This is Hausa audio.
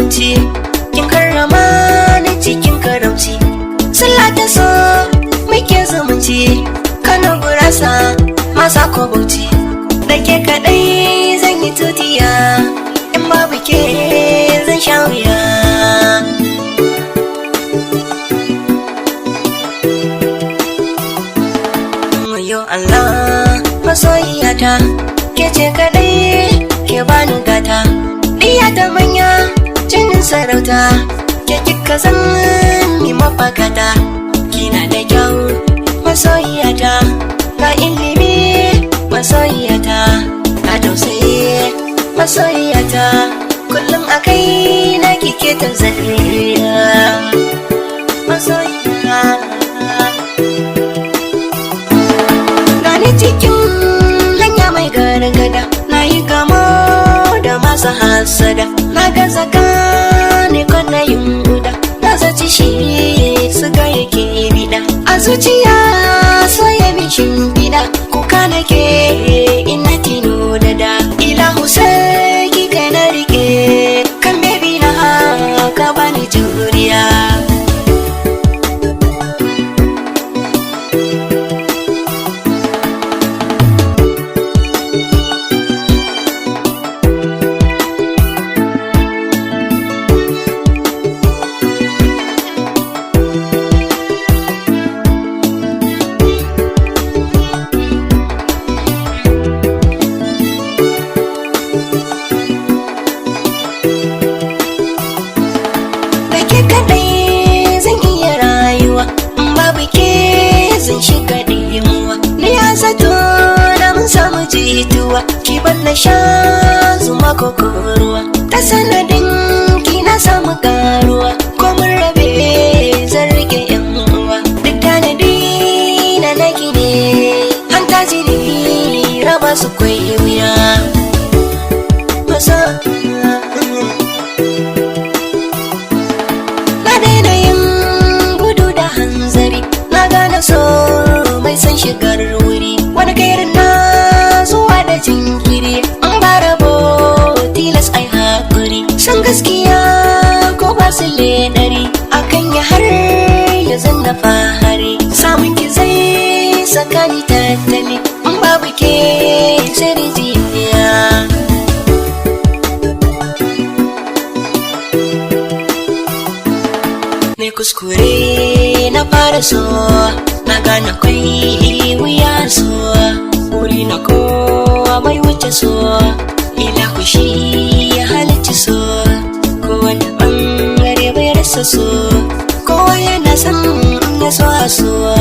aminci, kin karrama ni cikin karamci. Sallah ta so muke zumunci, Kano gurasa masa ko bauchi. Da ke kadai zan yi tutiya, in babu ke zan sha wuya. Yo Allah masoyiyata, ke ce kadai ke bani gata. Diya ta manya jinin sarauta, ke kika san mi mafakata. Kina da kyau masoyiyata, ga ilimi masoyiyata, ga tausayi masoyiyata. Kullum a kai na kike tausayiya masoyiyata. Gani cikin hanya mai gargada, na yi gamo da masu hasada. Na gaza gane kwanayin guda, na zaci shi su ga yake bida. A zuciya so ya bi shimfiɗa, kuka nake ina tino da da. Ilahu sarki kai na rike, kan bebi na ka bani juriya. Kadai zan iya rayuwa, in babu ke zan shiga dimuwa. Ni a zato na mun samu jituwa, ki ban na sha zuma ko ruwa. Ta sanadin ki na samu karuwa, ko mun rabe zan rike yan uwa. Duk tanadi na naki ne, an tajiri raba su kwai wuya. So mai san shigar wuri, wani kairin na zuwa da jinkiri. An ba rabo tilas ai haƙuri, san gaskiya ko ba su ledari. Akan ya har ya zanna fahari, samun ki zai saka ni tattali. In babu ke sai rijiya. Ne kuskure na fara so, na gane kwai wuya so. Wuri na kowa mai wuce so, ilahu shi ya halicci so. Kowane bangare bai rasa so, kowa yana san ya so a so.